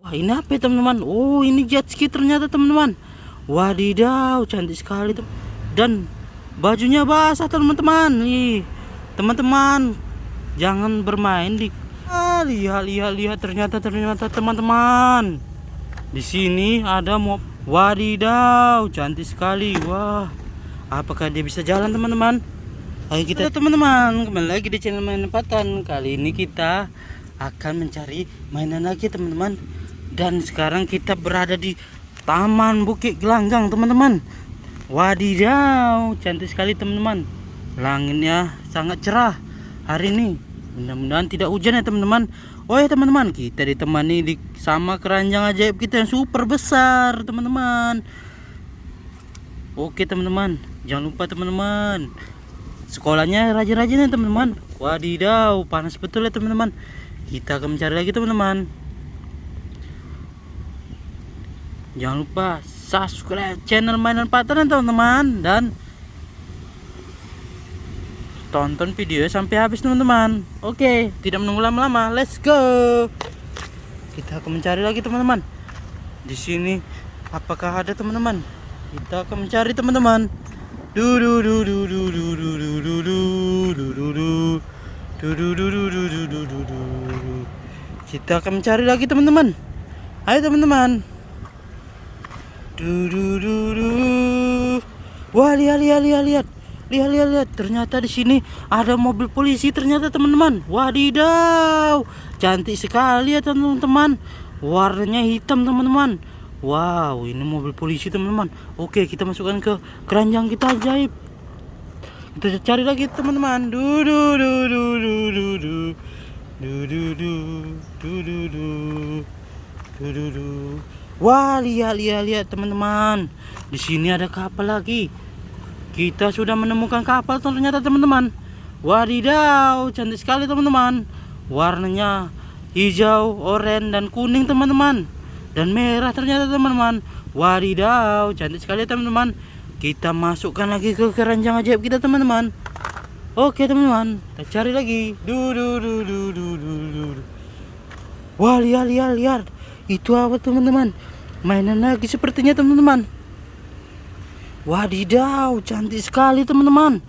Wah, ini apa ya, teman-teman? Oh, ini jet ski ternyata, teman-teman. Wadidaw, cantik sekali tuh. Dan bajunya basah, teman-teman. Nih, teman-teman, jangan bermain di lihat ternyata teman-teman. Di sini ada mob. Wadidaw, cantik sekali. Wah, apakah dia bisa jalan, teman-teman? Ayo kita, teman-teman, kembali lagi di channel Mainan Patan. Kali ini kita akan mencari mainan lagi, teman-teman. Dan sekarang kita berada di Taman Bukit Gelanggang, teman-teman. Wadidaw, cantik sekali, teman-teman. Langitnya sangat cerah hari ini. Mudah-mudahan tidak hujan ya, teman-teman. Oh ya, teman-teman, kita ditemani sama keranjang ajaib kita yang super besar, teman-teman. Oke, teman-teman, jangan lupa, teman-teman, sekolahnya rajin-rajin ya, teman-teman. Wadidaw, panas betul ya, teman-teman. Kita akan mencari lagi, teman-teman. Jangan lupa subscribe channel Mainan Patan, teman-teman, dan tonton videonya sampai habis, teman-teman. Oke, tidak menunggu lama-lama, let's go. Kita akan mencari lagi, teman-teman. Di sini apakah ada, teman-teman? Kita akan mencari, teman-teman. Kita akan mencari lagi, teman-teman. Ayo, teman-teman. Wah, lihat. Ternyata di sini ada mobil polisi, ternyata, teman-teman. Wadidaw, cantik sekali ya, teman-teman. Warnanya hitam, teman-teman. Wow, ini mobil polisi, teman-teman. Oke, kita masukkan ke keranjang kita ajaib. Kita cari lagi, teman-teman. Wah, lihat, teman-teman. Di sini ada kapal lagi. Kita sudah menemukan kapal, ternyata, teman-teman. Wadidaw, cantik sekali, teman-teman. Warnanya hijau, oranye, dan kuning, teman-teman. Dan merah, ternyata, teman-teman. Wadidaw, cantik sekali, teman-teman. Kita masukkan lagi ke keranjang ajaib kita, teman-teman. Oke, teman-teman, kita cari lagi. Wah, lihat. Itu apa, teman-teman? Mainan lagi sepertinya, teman-teman. Wadidaw, cantik sekali, teman-teman.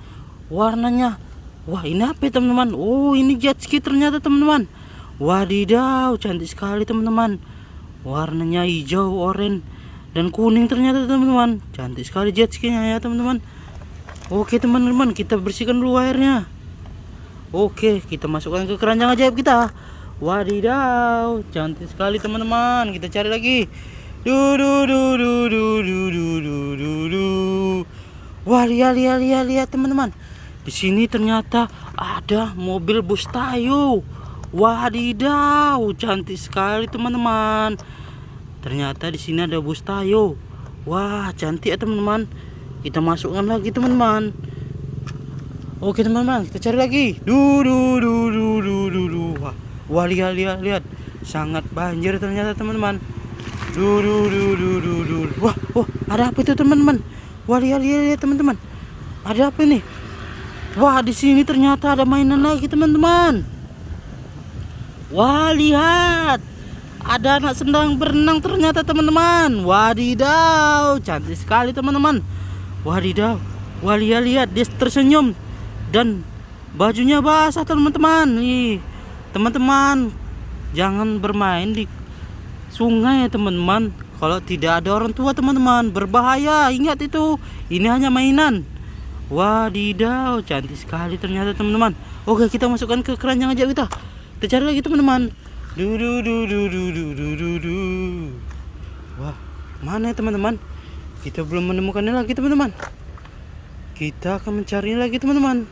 Warnanya, wah, ini apa ya, teman-teman? Oh, ini jet ski ternyata, teman-teman. Wadidaw, cantik sekali, teman-teman. Warnanya hijau, oranye, dan kuning, ternyata, teman-teman. Cantik sekali jet skinya ya, teman-teman. Oke, teman-teman, kita bersihkan dulu airnya. Oke, kita masukkan ke keranjang ajaib kita. Wadidaw, cantik sekali, teman-teman. Kita cari lagi. Wah, lihat, teman-teman. Di sini ternyata ada mobil bus Tayo. Wadidaw, cantik sekali, teman-teman. Ternyata di sini ada bus Tayo. Wah, cantik ya, teman-teman. Kita masukkan lagi, teman-teman. Oke, teman-teman, kita cari lagi. Wah, lihat. Sangat banjir ternyata, teman-teman. Wah, ada apa itu, teman-teman? Wah, lihat, teman-teman. Ada apa ini? Wah, di sini ternyata ada mainan lagi, teman-teman. Wah, lihat. Ada anak sedang berenang ternyata, teman-teman. Wadidaw, cantik sekali, teman-teman. Wadidaw. Wah, lihat, dia tersenyum dan bajunya basah, teman-teman. Nih, teman-teman, jangan bermain di sungai ya, teman-teman. Kalau tidak ada orang tua, teman-teman, berbahaya. Ingat itu, ini hanya mainan. Wadidaw, cantik sekali ternyata, teman-teman. Oke, kita masukkan ke keranjang aja kita. Kita cari lagi, teman-teman. Wah, mana ya, teman-teman? Kita belum menemukannya lagi, teman-teman. Kita akan mencari lagi, teman-teman.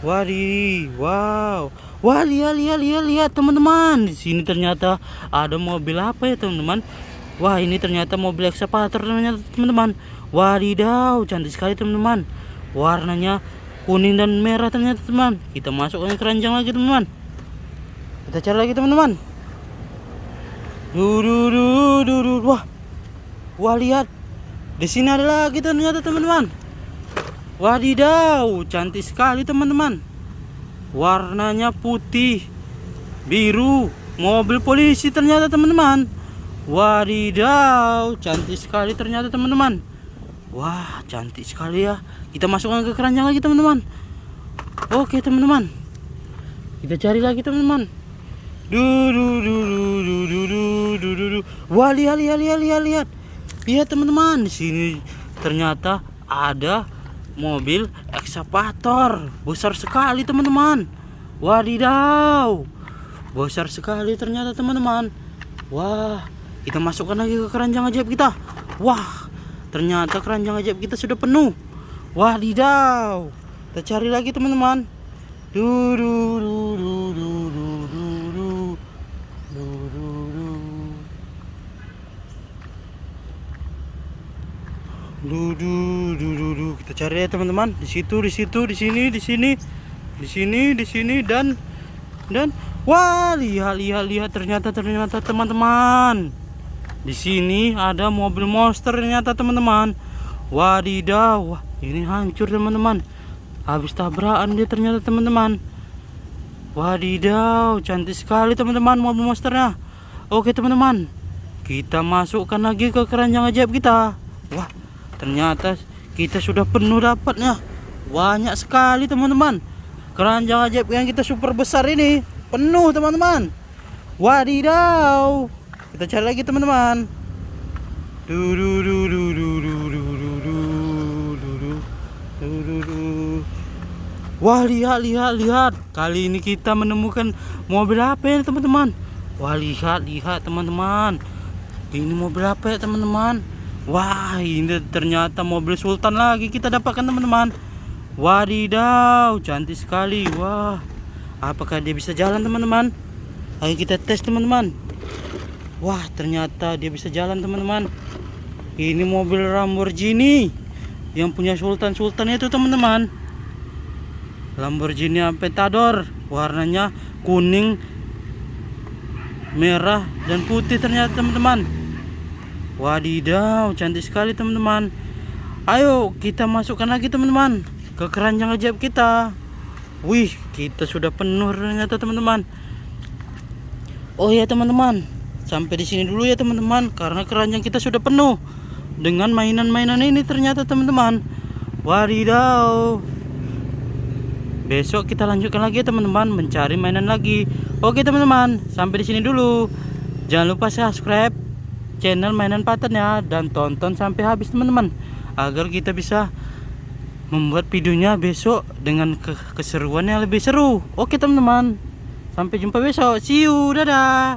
Wow. Wah, lihat, teman-teman. Di sini ternyata ada mobil apa ya, teman-teman? Wah, ini ternyata mobil ekskavator, ternyata, teman-teman. Wadidaw, cantik sekali, teman-teman. Warnanya kuning dan merah, ternyata, teman. Kita masukkan ke keranjang lagi, teman-teman. Kita cari lagi, teman-teman. Wah, lihat. Di sini ada lagi ternyata, teman-teman. Wadidaw, cantik sekali, teman-teman. Warnanya putih, biru, mobil polisi ternyata teman-teman. Wadidaw, cantik sekali ternyata teman-teman. Wah, cantik sekali ya. Kita masukkan ke keranjang lagi teman-teman. Oke teman-teman, kita cari lagi teman-teman. Wah, lihat teman-teman, di sini ternyata ada mobil ekskavator besar sekali teman-teman. Wadidaw, besar sekali ternyata teman-teman. Wah, kita masukkan lagi ke keranjang ajaib kita. Wah, ternyata keranjang ajaib kita sudah penuh. Wadidaw, kita cari lagi teman-teman. Kita cari ya teman-teman. Di situ, di sini, dan wah, lihat ternyata teman-teman. Di sini ada mobil monster ternyata teman-teman. Wadidaw, wah, ini hancur teman-teman. Habis tabrakan dia ternyata teman-teman. Wadidaw, cantik sekali teman-teman mobil monsternya. Oke teman-teman, kita masukkan lagi ke keranjang ajaib kita. Wah, ternyata kita sudah penuh dapatnya. Banyak sekali teman-teman. Keranjang ajaib yang kita super besar ini penuh teman-teman. Wadidaw, kita cari lagi teman-teman. Wah, lihat. Kali ini kita menemukan mobil apa ya teman-teman? Wah, lihat teman-teman. Ini mobil apa ya teman-teman? Wah, ini ternyata mobil Sultan lagi kita dapatkan teman-teman. Wadidaw, cantik sekali. Wah, apakah dia bisa jalan teman-teman? Ayo kita tes teman-teman. Wah, ternyata dia bisa jalan teman-teman. Ini mobil Lamborghini yang punya Sultan itu teman-teman. Lamborghini Aventador, warnanya kuning, merah, dan putih ternyata teman-teman. Wadidaw, cantik sekali teman-teman. Ayo kita masukkan lagi teman-teman ke keranjang ajaib kita. Wih, kita sudah penuh ternyata teman-teman. Oh ya teman-teman, sampai di sini dulu ya teman-teman, karena keranjang kita sudah penuh dengan mainan-mainan ini ternyata teman-teman. Wadidaw. Besok kita lanjutkan lagi ya teman-teman, mencari mainan lagi. Oke teman-teman, sampai di sini dulu. Jangan lupa subscribe channel Mainan Patan ya, dan tonton sampai habis teman-teman, agar kita bisa membuat videonya besok dengan keseruan yang lebih seru. Oke teman-teman, sampai jumpa besok. See you, dadah.